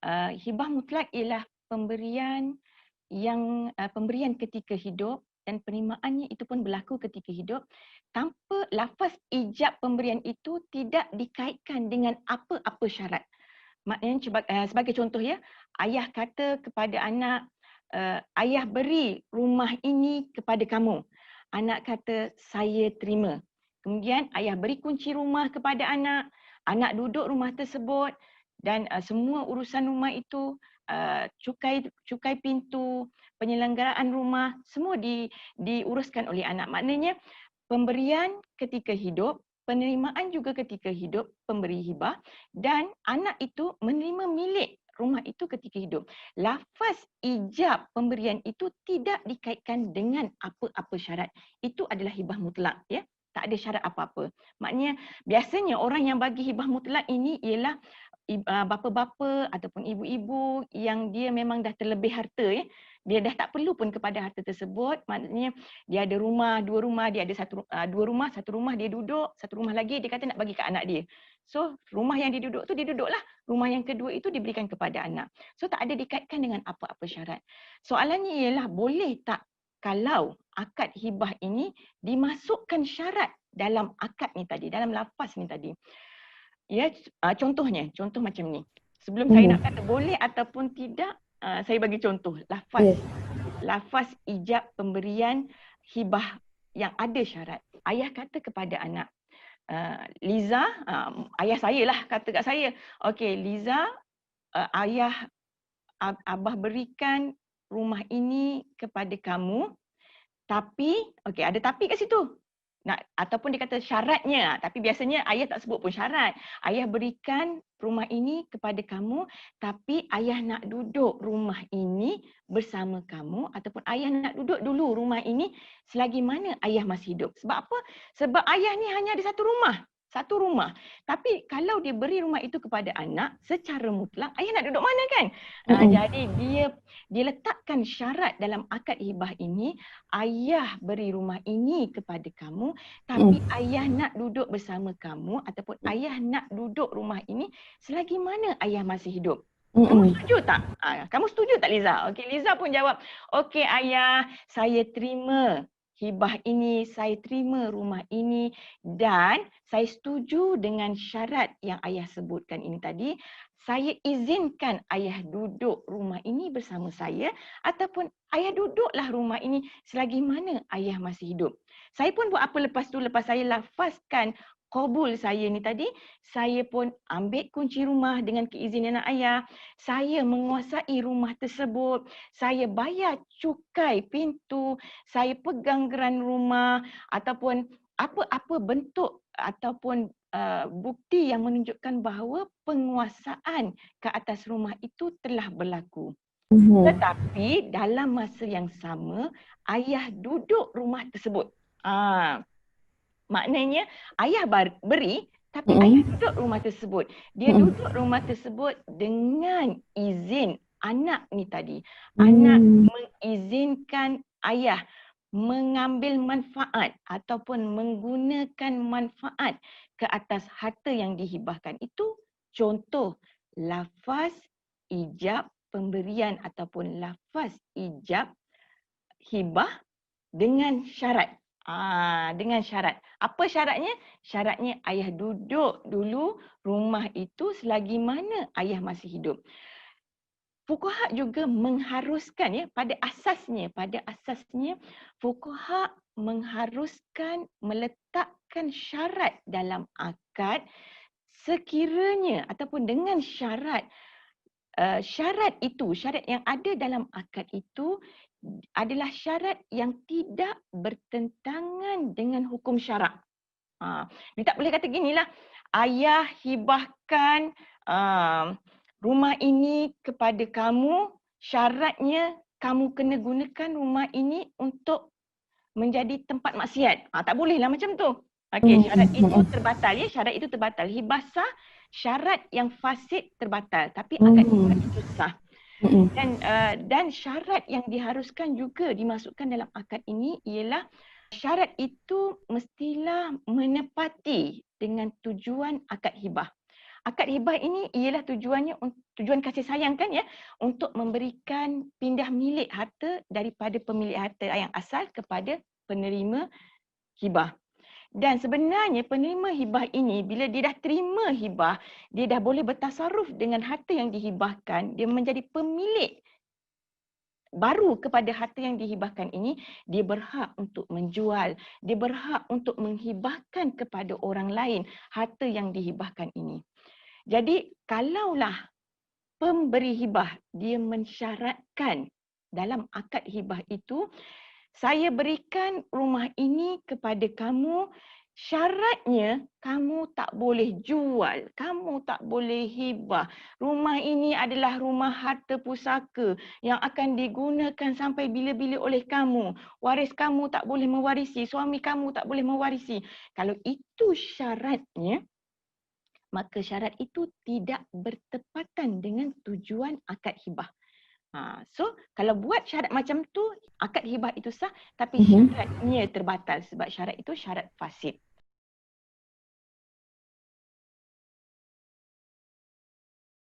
Hibah mutlak ialah pemberian ketika hidup dan penerimaannya itu pun berlaku ketika hidup tanpa lafaz ijab pemberian itu tidak dikaitkan dengan apa-apa syarat. Maknanya sebagai contoh ya, ayah kata kepada anak, ayah beri rumah ini kepada kamu. Anak kata saya terima. Kemudian ayah beri kunci rumah kepada anak duduk rumah tersebut dan semua urusan rumah itu, cukai pintu, penyelenggaraan rumah semua diuruskan oleh anak. Maknanya pemberian ketika hidup, penerimaan juga ketika hidup pemberi hibah dan anak itu menerima milik rumah itu ketika hidup. Lafaz ijab pemberian itu tidak dikaitkan dengan apa-apa syarat. Itu adalah hibah mutlak ya. Tak ada syarat apa-apa. Maknanya biasanya orang yang bagi hibah mutlak ini ialah bapa-bapa ataupun ibu-ibu yang dia memang dah terlebih harta ya. Dia dah tak perlu pun kepada harta tersebut. Maknanya dia ada rumah, dua rumah, dia ada dua rumah, satu rumah dia duduk, satu rumah lagi dia kata nak bagi ke anak dia. So, rumah yang dia duduk tu dia duduklah. Rumah yang kedua itu diberikan kepada anak. So, tak ada dikaitkan dengan apa-apa syarat. Soalannya ialah boleh tak kalau akad hibah ini dimasukkan syarat dalam akad ni tadi, dalam lafaz ni tadi. Ya, contoh macam ni. Sebelum saya nak kata boleh ataupun tidak, saya bagi contoh lafaz ijab pemberian hibah yang ada syarat. Ayah kata kepada anak, Liza, ayah saya lah kata kat saya, okey Liza, Abah berikan rumah ini kepada kamu, tapi, okey ada tapi kat situ. Ataupun dia kata syaratnya, tapi biasanya ayah tak sebut pun syarat. Ayah berikan rumah ini kepada kamu, tapi ayah nak duduk rumah ini bersama kamu ataupun ayah nak duduk dulu rumah ini selagi mana ayah masih hidup. Sebab apa? Sebab ayah ni hanya ada satu rumah. Tapi kalau dia beri rumah itu kepada anak, secara mutlak ayah nak duduk mana kan? Jadi dia letakkan syarat dalam akad hibah ini, ayah beri rumah ini kepada kamu, tapi ayah nak duduk bersama kamu ataupun ayah nak duduk rumah ini selagi mana ayah masih hidup. Kamu setuju tak? Kamu setuju tak Liza? Okey, Liza pun jawab, okey ayah, saya terima hibah ini, saya terima rumah ini dan saya setuju dengan syarat yang ayah sebutkan ini tadi. Saya izinkan ayah duduk rumah ini bersama saya ataupun ayah duduklah rumah ini selagi mana ayah masih hidup. Saya pun buat apa lepas tu, lepas saya lafazkan qabul saya ni tadi, saya pun ambil kunci rumah dengan keizinan ayah. Saya menguasai rumah tersebut, saya bayar cukai pintu, saya pegang geran rumah ataupun apa-apa bentuk ataupun bukti yang menunjukkan bahawa penguasaan ke atas rumah itu telah berlaku. Tetapi dalam masa yang sama, ayah duduk rumah tersebut. Maknanya ayah beri tapi ayah duduk rumah tersebut. Dia duduk rumah tersebut dengan izin anak ni tadi. Anak mengizinkan ayah mengambil manfaat ataupun menggunakan manfaat ke atas harta yang dihibahkan. Itu contoh lafaz ijab pemberian ataupun lafaz ijab hibah dengan syarat. Dengan syarat. Apa syaratnya? Syaratnya ayah duduk dulu rumah itu selagi mana ayah masih hidup. Fuqaha juga mengharuskan ya, pada asasnya fuqaha mengharuskan meletakkan syarat dalam akad sekiranya ataupun dengan syarat syarat yang ada dalam akad itu adalah syarat yang tidak bertentangan dengan hukum syarak. Dia tak boleh kata ginilah, ayah hibahkan rumah ini kepada kamu, syaratnya kamu kena gunakan rumah ini untuk menjadi tempat maksiat. Tak bolehlah macam tu. Okey, syarat itu terbatal ya, syarat itu terbatal. Hibah sah, syarat yang fasid terbatal. Tapi akad hibah itu sah. Dan syarat yang diharuskan juga dimasukkan dalam akad ini ialah syarat itu mestilah menepati dengan tujuan akad hibah. akad hibah ini ialah tujuannya tujuan kasih sayang kan ya, untuk memberikan pindah milik harta daripada pemilik harta yang asal kepada penerima hibah. Dan sebenarnya penerima hibah ini bila dia dah terima hibah, dia dah boleh bertasarruf dengan harta yang dihibahkan, dia menjadi pemilik baru kepada harta yang dihibahkan ini, dia berhak untuk menjual, dia berhak untuk menghibahkan kepada orang lain harta yang dihibahkan ini. Jadi kalaulah pemberi hibah dia mensyaratkan dalam akad hibah itu, saya berikan rumah ini kepada kamu, syaratnya kamu tak boleh jual, kamu tak boleh hibah. Rumah ini adalah rumah harta pusaka yang akan digunakan sampai bila-bila oleh kamu. Waris kamu tak boleh mewarisi, suami kamu tak boleh mewarisi. Kalau itu syaratnya, maka syarat itu tidak bertepatan dengan tujuan akad hibah. So kalau buat syarat macam tu, akad hibah itu sah, tapi syaratnya terbatal sebab syarat itu syarat fasid.